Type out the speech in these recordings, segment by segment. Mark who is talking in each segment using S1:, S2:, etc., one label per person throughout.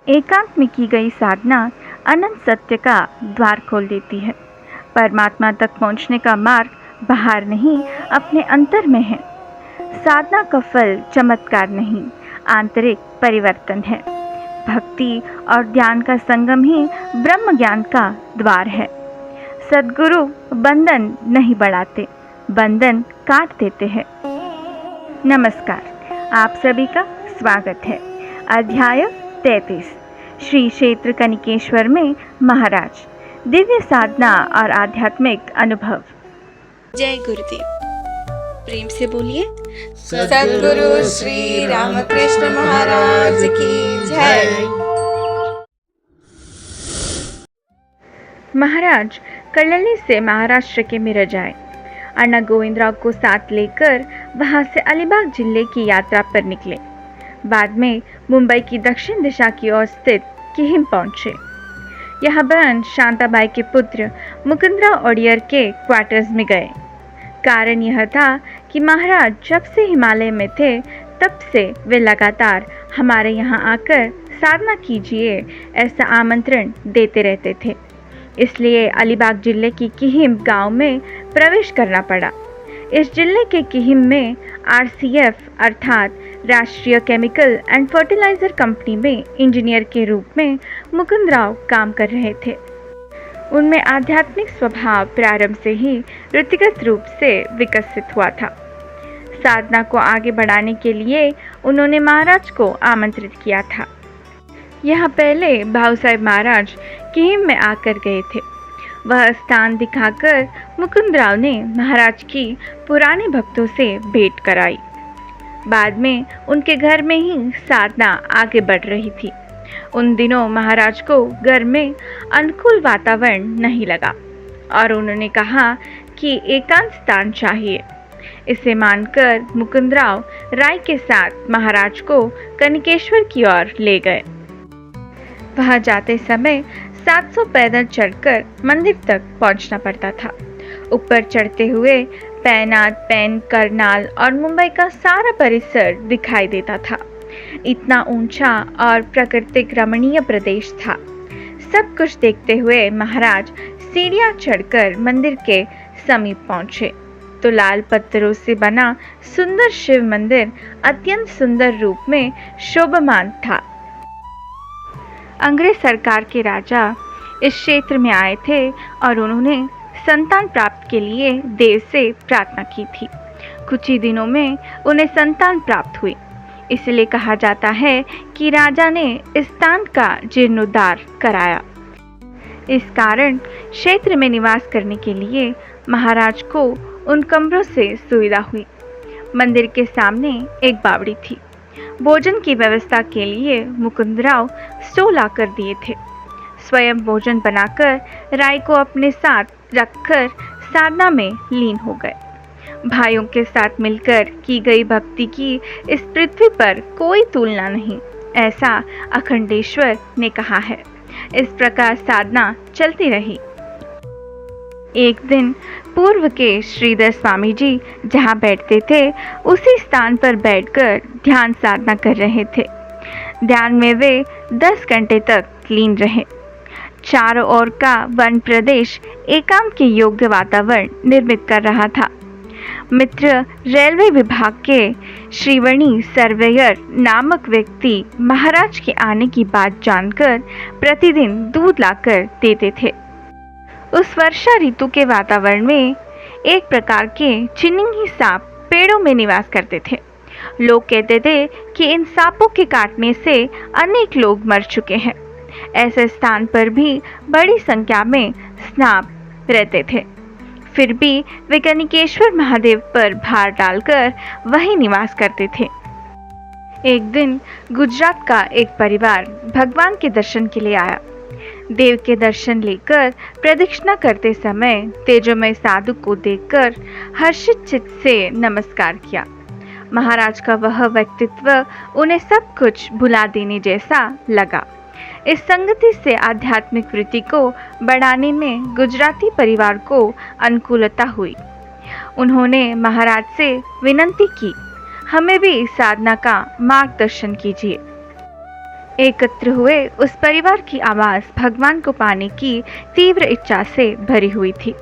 S1: एकांत में की गई साधना अनंत सत्य का द्वार खोल देती है। परमात्मा तक पहुंचने का मार्ग बाहर नहीं, अपने अंतर में है। साधना का फल चमत्कार नहीं, आंतरिक परिवर्तन है। भक्ति और ध्यान का संगम ही ब्रह्म ज्ञान का द्वार है। सद्गुरु बंधन नहीं बढ़ाते, बंधन काट देते हैं। नमस्कार, आप सभी का स्वागत है। अध्याय 33 श्री क्षेत्र कनिकेश्वर में महाराज, दिव्य साधना और आध्यात्मिक अनुभव।
S2: जय गुरुदेव। प्रेम से बोलिए
S3: सद्गुरु श्री रामकृष्ण महाराज की जय।
S1: महाराज कल्लली से महाराष्ट्र के मिरज आए। अन्ना गोविंदराव को साथ लेकर वहां से अलीबाग जिले की यात्रा पर निकले। बाद में मुंबई की दक्षिण दिशा की ओर स्थित किहिम पहुंचे। यहाँ बहन शांताबाई के पुत्र मुकुंदराव ओडियर के क्वार्टर्स में गए। कारण यह था कि महाराज जब से हिमालय में थे तब से वे लगातार हमारे यहाँ आकर साधना कीजिए ऐसा आमंत्रण देते रहते थे। इसलिए अलीबाग जिले की किहिम गांव में प्रवेश करना पड़ा। इस जिले के किहिम में RCF अर्थात राष्ट्रीय केमिकल एंड फर्टिलाइजर कंपनी में इंजीनियर के रूप में मुकुंदराव काम कर रहे थे। उनमें आध्यात्मिक स्वभाव प्रारंभ से ही रुचिगत रूप से विकसित हुआ था। साधना को आगे बढ़ाने के लिए उन्होंने महाराज को आमंत्रित किया था। यहाँ पहले भाऊ साहेब महाराज किहिम में आकर गए थे। वह स्थान दिखाकर मुकुंदराव ने महाराज की पुराने भक्तों से भेंट कराई। बाद में उनके घर में ही साधना आगे बढ़ रही थी। उन दिनों महाराज को घर में अनुकूल वातावरण नहीं लगा और उन्होंने कहा कि एकांत स्थान चाहिए। इसे मानकर मुकुंदराव राय के साथ महाराज को कनिकेश्वर की ओर ले गए। वहां जाते समय 700 पैदल चढ़कर मंदिर तक पहुंचना पड़ता था। ऊपर चढ़ते हुए पैनाथ, पैन, करनाल और मुंबई का सारा परिसर दिखाई देता था। इतना ऊंचा और प्राकृतिक रमणीय प्रदेश था। सब कुछ देखते हुए महाराज सीढ़ियां चढ़कर मंदिर के समीप पहुंचे तो लाल पत्थरों से बना सुंदर शिव मंदिर अत्यंत सुंदर रूप में शोभामान था। अंग्रेज सरकार के राजा इस क्षेत्र में आए थे और उन्होंने संतान प्राप्त के लिए देव से प्रार्थना की थी। कुछ ही दिनों में उन्हें संतान प्राप्त हुई। इसलिए कहा जाता है कि राजा ने इस स्थान का जीर्णोद्धार कराया। इस कारण क्षेत्र में निवास करने के लिए महाराज को उन कमरों से सुविधा हुई। मंदिर के सामने एक बावड़ी थी। भोजन की व्यवस्था के लिए मुकुंदराव स्टोल आकर दिए थे। स्वयं भोजन बनाकर राय को अपने साथ रखकर साधना में लीन हो गए। भाइयों के साथ मिलकर की गई भक्ति की इस पृथ्वी पर कोई तुलना नहीं, ऐसा अखंडेश्वर ने कहा है। इस प्रकार साधना चलती रही। एक दिन पूर्व के श्रीधर स्वामी जी जहाँ बैठते थे उसी स्थान पर बैठकर ध्यान साधना कर रहे थे। ध्यान में वे 10 घंटे तक लीन रहे। चारों ओर का वन प्रदेश एकांत के योग्य वातावरण निर्मित कर रहा था। मित्र रेलवे विभाग के श्रीवणी सर्वेयर नामक व्यक्ति महाराज के आने की बात जानकर प्रतिदिन दूध लाकर देते थे। उस वर्षा ऋतु के वातावरण में एक प्रकार के चिनिंगी सांप पेड़ों में निवास करते थे। लोग कहते थे कि इन सांपों के काटने से अनेक लोग मर चुके हैं। ऐसे स्थान पर भी बड़ी संख्या में सांप रहते थे। फिर भी वे कनिकेश्वर महादेव पर भार डालकर वहीं निवास करते थे। एक दिन गुजरात का एक परिवार भगवान के दर्शन के लिए आया। देव के दर्शन लेकर प्रदक्षिणा करते समय तेजोमय साधु को देखकर हर्षित चित्त से नमस्कार किया। महाराज का वह व्यक्तित्व उन्हें सब कुछ भुला देने जैसा लगा। इस संगति से आध्यात्मिक वृत्ति को बढ़ाने में गुजराती परिवार को अनुकूलता हुई। उन्होंने महाराज से विनती की, हमें भी साधना का मार्गदर्शन कीजिए। एकत्र हुए उस परिवार की आवाज़ भगवान को पाने की तीव्र इच्छा से भरी हुई थी।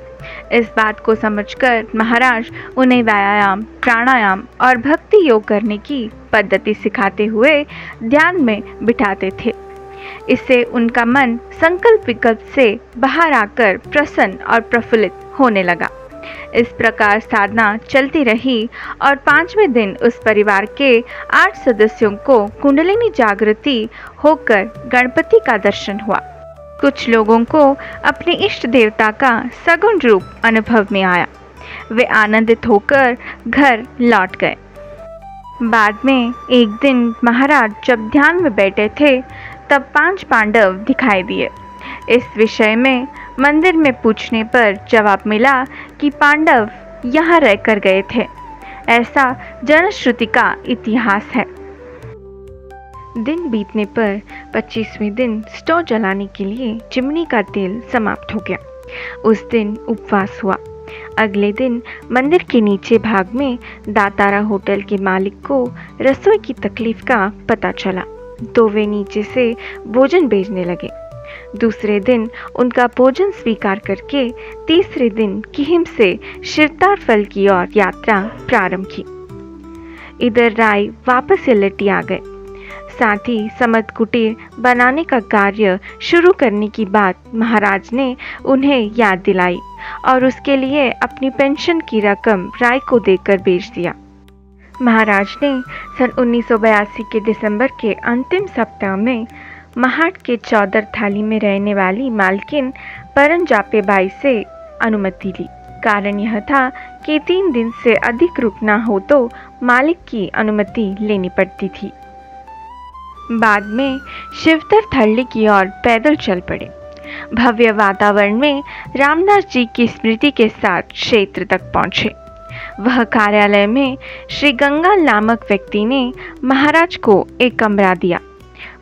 S1: इस बात को समझकर महाराज उन्हें व्यायाम, प्राणायाम और भक्ति योग करने की पद्धति सिखाते हुए ध्यान में बिठाते थे। इससे उनका मन संकल्प विकल्प से बाहर आकर प्रसन्न और प्रफुल्लित होने लगा। इस प्रकार साधना चलती रही और 5वें दिन उस परिवार के 8 सदस्यों को कुंडलिनी जागृति होकर गणपति का दर्शन हुआ। कुछ लोगों को अपने इष्ट देवता का सगुण रूप अनुभव में आया। वे आनंदित होकर घर लौट गए। बाद में एक दिन महाराज जब ध्यान में बैठे थे तब 5 पांडव दिखाई दिए। इस विषय में मंदिर में पूछने पर जवाब मिला कि पांडव यहाँ रहकर गए थे। ऐसा जनश्रुति का इतिहास है। दिन बीतने पर 25वें दिन स्टोव जलाने के लिए चिमनी का तेल समाप्त हो गया। उस दिन उपवास हुआ। अगले दिन मंदिर के नीचे भाग में दातारा होटल के मालिक को रसोई की तकलीफ का पता चला तो वे नीचे से भोजन भेजने लगे। दूसरे दिन उनका भोजन स्वीकार करके तीसरे दिन किहिम से शिवतार फल की ओर यात्रा प्रारंभ की। इधर राय वापस यलटी आ गए। साथ ही समद कुटीर बनाने का कार्य शुरू करने की बात महाराज ने उन्हें याद दिलाई और उसके लिए अपनी पेंशन की रकम राय को देकर भेज दिया। महाराज ने सन 1982 के दिसंबर के अंतिम सप्ताह में महाट के चौदर थाली में रहने वाली मालकिन परन जापे बाई से अनुमति ली। कारण यह था कि 3 दिन से अधिक रुकना हो तो मालिक की अनुमति लेनी पड़ती थी। बाद में शिवतर थल्ली की ओर पैदल चल पड़े। भव्य वातावरण में रामदास जी की स्मृति के साथ क्षेत्र तक पहुंचे। वह कार्यालय में श्री गंगाल नामक व्यक्ति ने महाराज को एक कमरा दिया।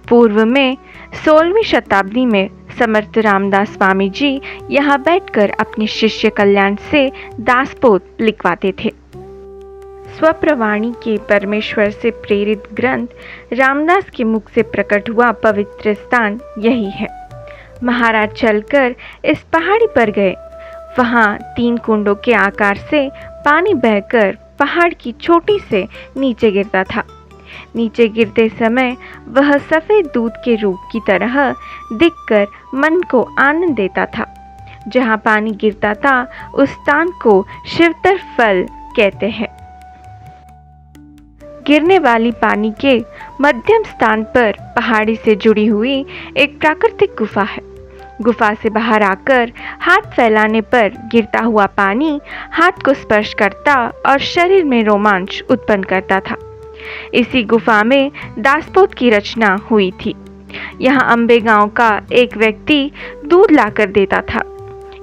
S1: पूर्व में 16वीं शताब्दी में समर्थ रामदास स्वामी जी यहाँ बैठकर अपने शिष्य कल्याण से दासपोत लिखवाते थे। स्वप्रवाणी के परमेश्वर से प्रेरित ग्रंथ रामदास के मुख से प्रकट हुआ पवित्र स्थान यही है। महाराज चलकर इस पहाड़ी पर गए। वहाँ 3 कुंडों के आकार से पानी बहकर पहाड़ की चोटी से नीचे गिरता था। नीचे गिरते समय वह सफ़ेद दूध के रूप की तरह दिखकर मन को आनंद देता था। जहाँ पानी गिरता था उस स्थान को शिवतर फल कहते हैं। गिरने वाली पानी के मध्यम स्थान पर पहाड़ी से जुड़ी हुई एक प्राकृतिक गुफा है। गुफा से बाहर आकर हाथ फैलाने पर गिरता हुआ पानी हाथ को स्पर्श करता और शरीर में रोमांच उत्पन्न करता था। इसी गुफा में दासपोत की रचना हुई थी। यहाँ अम्बे गांव का एक व्यक्ति दूध लाकर देता था।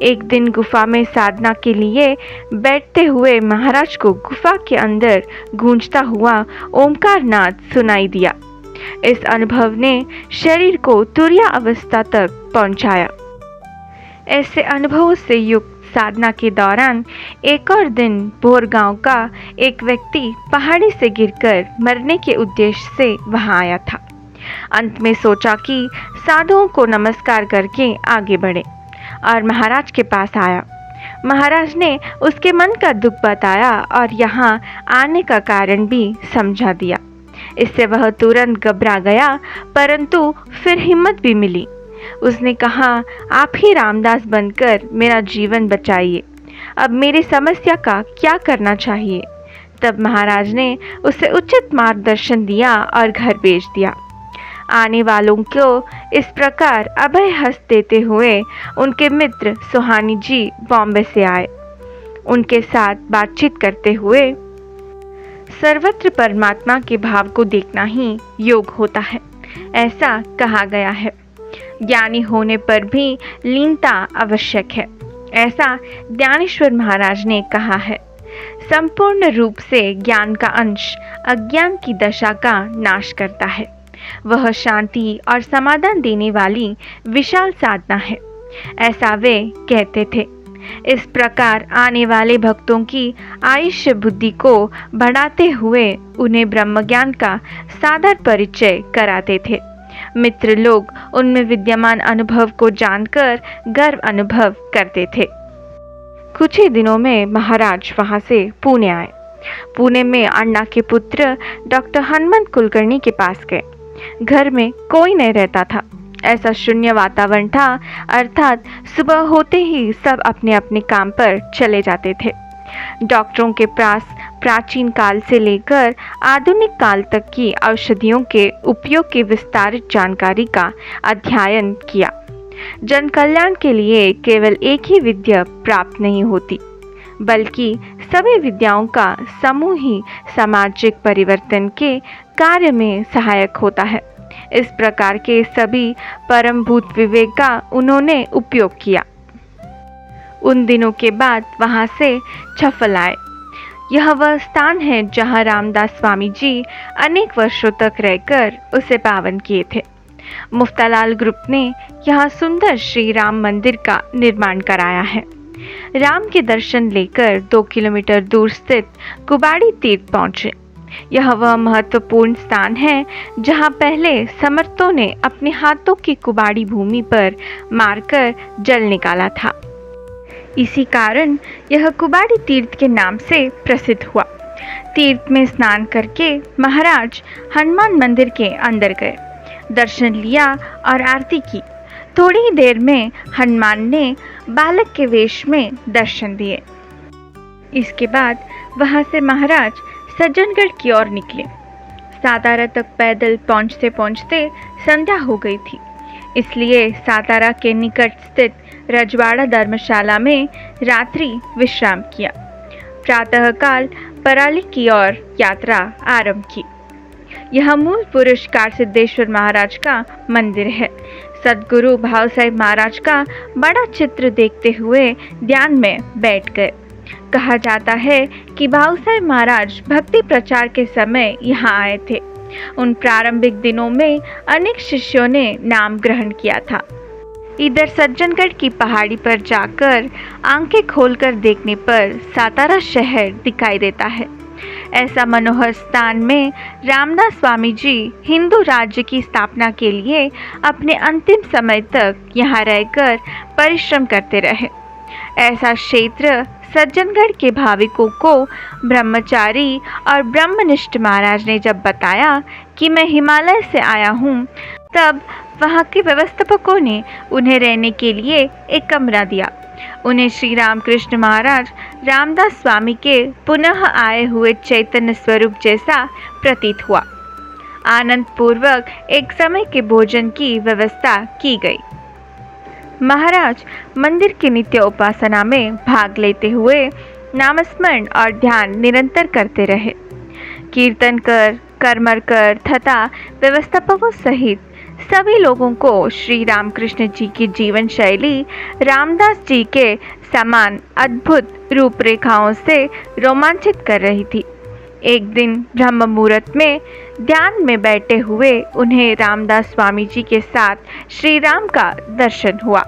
S1: एक दिन गुफा में साधना के लिए बैठते हुए महाराज को गुफा के अंदर गूंजता हुआ ओमकार नाद सुनाई दिया। इस अनुभव ने शरीर को तुर्या अवस्था तक पहुंचाया। ऐसे अनुभवों से युक्त साधना के दौरान एक और दिन भोर गांव का एक व्यक्ति पहाड़ी से गिरकर मरने के उद्देश्य से वहां आया था। अंत में सोचा कि साधुओं को नमस्कार करके आगे बढ़े और महाराज के पास आया। महाराज ने उसके मन का दुख बताया और यहाँ आने का कारण भी समझा दिया। इससे वह तुरंत घबरा गया, परंतु फिर हिम्मत भी मिली। उसने कहा, आप ही रामदास बनकर मेरा जीवन बचाइए। अब मेरी समस्या का क्या करना चाहिए? तब महाराज ने उसे उचित मार्गदर्शन दिया और घर भेज दिया। आने वालों को इस प्रकार अभय हस्त देते हुए उनके मित्र सुहानी जी बॉम्बे से आए। उनके साथ बातचीत करते हुए सर्वत्र परमात्मा के भाव को देखना ही योग होता है, ऐसा कहा गया है। ज्ञानी होने पर भी लीनता आवश्यक है, ऐसा ज्ञानेश्वर महाराज ने कहा है। संपूर्ण रूप से ज्ञान का अंश अज्ञान की दशा का नाश करता है। वह शांति और समाधान देने वाली विशाल साधना है, ऐसा वे कहते थे। इस प्रकार आने वाले भक्तों की आयुष्य बुद्धि को बढ़ाते हुए उन्हें ब्रह्म ज्ञान का सादर परिचय कराते थे। मित्र लोग उनमें विद्यमान अनुभव को जानकर गर्व अनुभव करते थे। कुछ ही दिनों में महाराज वहां से पुणे आए। पुणे में अण्णा के पुत्र डॉक्टर हनुमंत कुलकर्णी के पास गए। घर में कोई नहीं रहता था, ऐसा शून्य वातावरण था, अर्थात सुबह होते ही सब अपने अपने काम पर चले जाते थे। डॉक्टरों के पास प्राचीन काल से लेकर आधुनिक काल तक की औषधियों के उपयोग की विस्तारित जानकारी का अध्ययन किया। जन कल्याण के लिए केवल एक ही विद्या प्राप्त नहीं होती, बल्कि सभी विद्याओं का समूह ही सामाजिक परिवर्तन के कार्य में सहायक होता है। इस प्रकार के सभी परमभूत विवेक का उन्होंने उपयोग किया। उन दिनों के बाद वहां से छफल आए। यह वह स्थान है जहां रामदास स्वामी जी अनेक वर्षों तक रहकर उसे पावन किए थे। मुफ्तालाल ग्रुप ने यहाँ सुंदर श्री राम मंदिर का निर्माण कराया है। राम के दर्शन लेकर 2 किलोमीटर दूर स्थित कुबाड़ी तीर्थ पहुंचे। यह वह महत्वपूर्ण स्थान है जहां पहले समर्थों ने अपने हाथों की कुबाड़ी भूमि पर मारकर जल निकाला था। इसी कारण यह कुबाड़ी तीर्थ के नाम से प्रसिद्ध हुआ। तीर्थ में स्नान करके महाराज हनुमान मंदिर के अंदर गए, दर्शन लिया और आरती की। थोड़ी ही देर में हनुमान ने बालक के वेश में दर्शन दिए। इसके बाद वहां से महाराज सज्जनगढ़ की ओर निकले। सातारा तक पैदल पहुंचते पहुंचते संध्या हो गई थी, इसलिए सातारा के निकट स्थित रजवाड़ा धर्मशाला में रात्रि विश्राम किया। प्रातःकाल पराली की ओर यात्रा आरंभ की। यह मूल पुरुष कारसिद्धेश्वर महाराज का मंदिर है। सद्गुरु भाव साहेब महाराज का बड़ा चित्र देखते हुए ध्यान में बैठ गए। कहा जाता है कि भाव साहेब महाराज भक्ति प्रचार के समय यहाँ आए थे। उन प्रारंभिक दिनों में अनेक शिष्यों ने नाम ग्रहण किया था। इधर सज्जनगढ़ की पहाड़ी पर जाकर आंखें खोलकर देखने पर सातारा शहर दिखाई देता है। ऐसा मनोहर स्थान में रामदास स्वामी जी हिंदू राज्य की स्थापना के लिए अपने अंतिम समय तक यहाँ रहकर परिश्रम करते रहे। ऐसा क्षेत्र सज्जनगढ़ के भाविकों को ब्रह्मचारी और ब्रह्मनिष्ठ महाराज ने जब बताया कि मैं हिमालय से आया हूँ, तब वहाँ के व्यवस्थापकों ने उन्हें रहने के लिए एक कमरा दिया। उन्हें श्री रामकृष्ण महाराज रामदास स्वामी के पुनः आए हुए चैतन्य स्वरूप जैसा प्रतीत हुआ। आनंद पूर्वक एक समय के भोजन की व्यवस्था की गई। महाराज मंदिर की नित्य उपासना में भाग लेते हुए नामस्मरण और ध्यान निरंतर करते रहे। कीर्तन कर करमर कर तथा व्यवस्थापकों सहित सभी लोगों को श्री रामकृष्ण जी की जीवन शैली रामदास जी के समान अद्भुत रूपरेखाओं से रोमांचित कर रही थी। एक दिन ब्रह्म मुहूर्त में ध्यान में बैठे हुए उन्हें रामदास स्वामी जी के साथ श्री राम का दर्शन हुआ।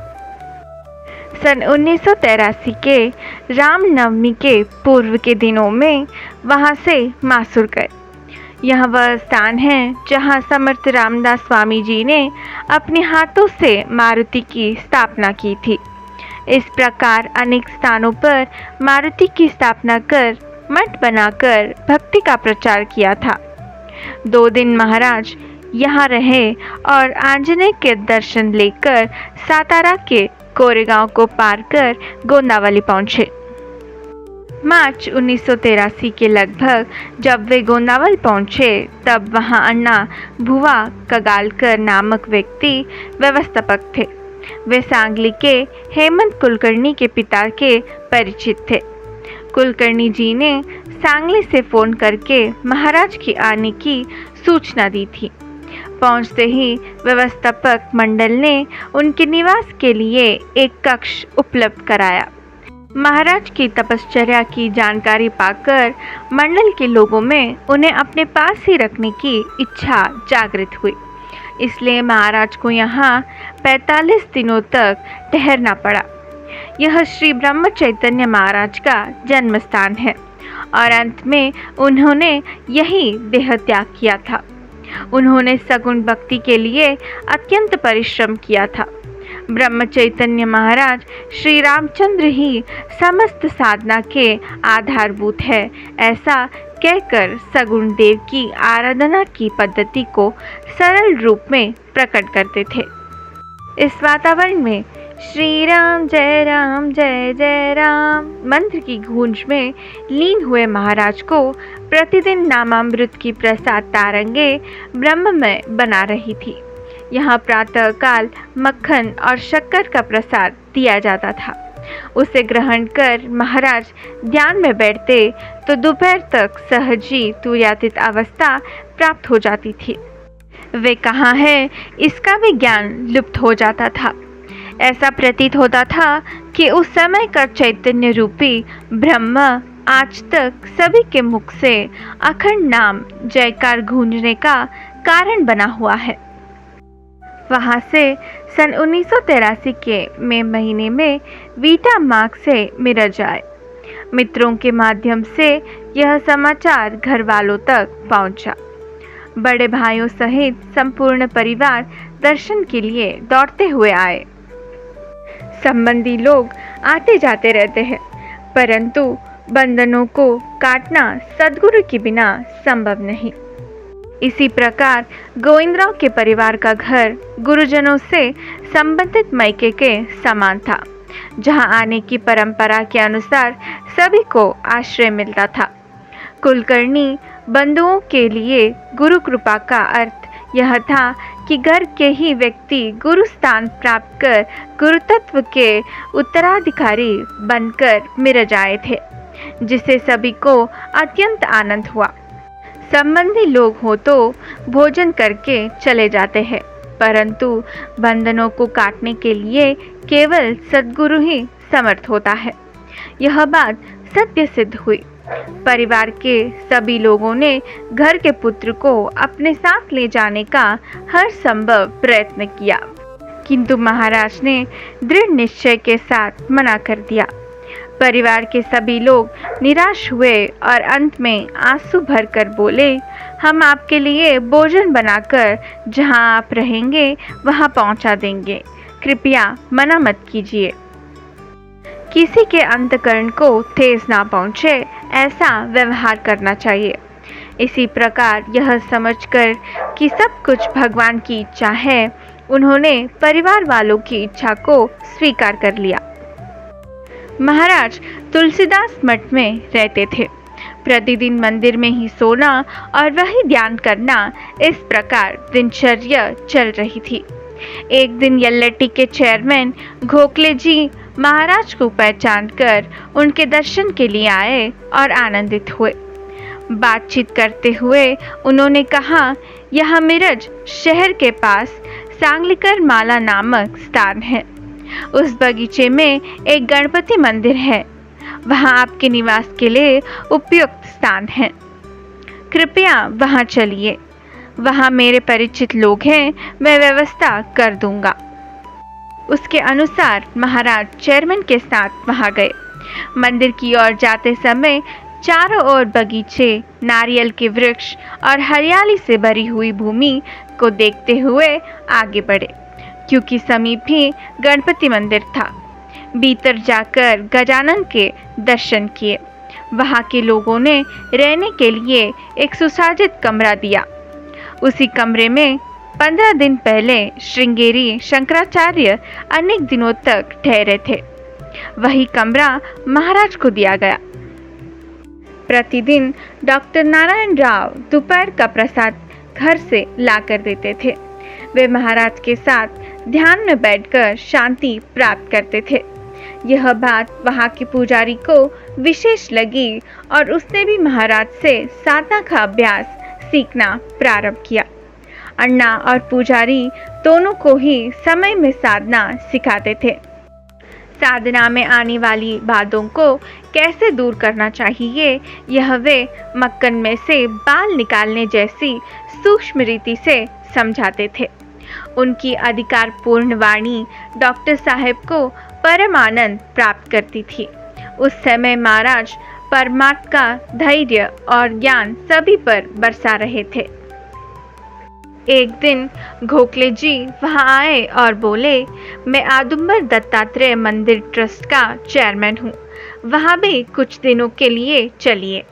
S1: सन 1983 के रामनवमी के पूर्व के दिनों में वहां से मासूर गए। यह वह स्थान है जहां समर्थ रामदास स्वामी जी ने अपने हाथों से मारुति की स्थापना की थी। इस प्रकार अनेक स्थानों पर मारुति की स्थापना कर मठ बनाकर भक्ति का प्रचार किया था। 2 दिन महाराज यहाँ रहे और आंजनेय के दर्शन लेकर सातारा के कोरेगांव को पार कर गोंदावली पहुँचे। मार्च 1983 के लगभग जब वे गोंदावल पहुंचे, तब वहां अन्ना भुवा कगालकर नामक व्यक्ति व्यवस्थापक थे। वे सांगली के हेमंत कुलकर्णी के पिता के परिचित थे। कुलकर्णी जी ने सांगली से फोन करके महाराज के आने की सूचना दी थी। पहुंचते ही व्यवस्थापक मंडल ने उनके निवास के लिए एक कक्ष उपलब्ध कराया। महाराज की तपश्चर्या की जानकारी पाकर मंडल के लोगों में उन्हें अपने पास ही रखने की इच्छा जागृत हुई। इसलिए महाराज को यहाँ 45 दिनों तक ठहरना पड़ा। यह श्री ब्रह्म चैतन्य महाराज का जन्म स्थान है और अंत में उन्होंने यही देह त्याग किया था। उन्होंने सगुण भक्ति के लिए अत्यंत परिश्रम किया था। ब्रह्म चैतन्य महाराज श्री रामचंद्र ही समस्त साधना के आधारभूत है, ऐसा कहकर सगुण देव की आराधना की पद्धति को सरल रूप में प्रकट करते थे। इस वातावरण में श्री राम जय जय राम मंत्र की गूंज में लीन हुए महाराज को प्रतिदिन नामामृत की प्रसाद तारंगे ब्रह्ममय बना रही थी। यहाँ प्रातः काल मक्खन और शक्कर का प्रसाद दिया जाता था। उसे ग्रहण कर महाराज ध्यान में बैठते तो दोपहर तक सहजी तुर्यातीत अवस्था प्राप्त हो जाती थी। वे कहाँ है इसका भी ज्ञान लुप्त हो जाता था। ऐसा प्रतीत होता था कि उस समय का चैतन्य रूपी ब्रह्म आज तक सभी के मुख से अखंड नाम जयकार गूंजने का कारण बना हुआ है। वहाँ से सन 1983 के मई महीने में वीटा मार्ग से मिरज आए। मित्रों के माध्यम से यह समाचार घर वालों तक पहुँचा। बड़े भाइयों सहित संपूर्ण परिवार दर्शन के लिए दौड़ते हुए आए। संबंधी लोग आते जाते रहते हैं, परंतु बंधनों को काटना सद्गुरु के बिना संभव नहीं। इसी प्रकार गोविंदराव के परिवार का घर गुरुजनों से संबंधित मायके के समान था, जहां आने की परंपरा के अनुसार सभी को आश्रय मिलता था। कुलकर्णी बंधुओं के लिए गुरु कृपा का अर्थ यह था कि घर के ही व्यक्ति गुरु स्थान प्राप्त कर गुरु तत्व के उत्तराधिकारी बनकर मिरज आए थे, जिसे सभी को अत्यंत आनंद हुआ। संबंधी लोग हो तो भोजन करके चले जाते हैं, परंतु बंधनों को काटने के लिए केवल सद्गुरु ही समर्थ होता है। यह बात सत्य सिद्ध हुई। परिवार के सभी लोगों ने घर के पुत्र को अपने साथ ले जाने का हर संभव प्रयत्न किया, किंतु महाराज ने दृढ़ निश्चय के साथ मना कर दिया। परिवार के सभी लोग निराश हुए और अंत में आंसू भरकर बोले, हम आपके लिए भोजन बनाकर जहां आप रहेंगे वहां पहुंचा देंगे, कृपया मना मत कीजिए। किसी के अंतकरण को ठेस ना पहुंचे, ऐसा व्यवहार करना चाहिए। इसी प्रकार यह समझकर कि सब कुछ भगवान की इच्छा है, उन्होंने परिवार वालों की इच्छा को स्वीकार कर लिया। महाराज तुलसीदास मठ में रहते थे। प्रतिदिन मंदिर में ही सोना और वही ध्यान करना, इस प्रकार दिनचर्या चल रही थी। एक दिन यल्लट्टी के चेयरमैन घोकले जी महाराज को पहचान कर उनके दर्शन के लिए आए और आनंदित हुए। बातचीत करते हुए उन्होंने कहा, यह मिरज शहर के पास सांगलीकर माला नामक स्थान है। उस बगीचे में एक गणपति मंदिर है, वहां आपके निवास के लिए उपयुक्त स्थान है। कृपया वहां चलिए, वहां मेरे परिचित लोग हैं, मैं व्यवस्था कर दूंगा। उसके अनुसार महाराज चेयरमैन के साथ वहां गए। मंदिर की ओर जाते समय चारों ओर बगीचे, नारियल के वृक्ष और हरियाली से भरी हुई भूमि को देखते हुए आगे बढ़े, क्योंकि समीप ही गणपति मंदिर था। भीतर जाकर गजानन के दर्शन किए। वहां के लोगों ने रहने के लिए एक सुसज्जित कमरा दिया। उसी कमरे में 15 दिन पहले श्रृंगेरी शंकराचार्य अनेक दिनों तक ठहरे थे। वही कमरा महाराज को दिया गया। प्रतिदिन डॉक्टर नारायण राव दोपहर का प्रसाद घर से लाकर देते थे। वे महाराज के साथ ध्यान में बैठकर शांति प्राप्त करते थे। यह बात वहां के पुजारी को विशेष लगी और उसने भी महाराज से साधना का अभ्यास सीखना प्रारंभ किया। अन्ना और पुजारी दोनों को ही समय में साधना सिखाते थे। साधना में आने वाली बातों को कैसे दूर करना चाहिए, यह वे मक्खन में से बाल निकालने जैसी सूक्ष्म रीति से समझाते थे। उनकी अधिकारपूर्ण वाणी डॉक्टर साहब को परम आनंद प्राप्त करती थी। उस समय महाराज परमात्मा का धैर्य और ज्ञान सभी पर बरसा रहे थे। एक दिन गोखले जी वहां आए और बोले, मैं आदुम्बर दत्तात्रेय मंदिर ट्रस्ट का चेयरमैन हूँ, वहां भी कुछ दिनों के लिए चलिए।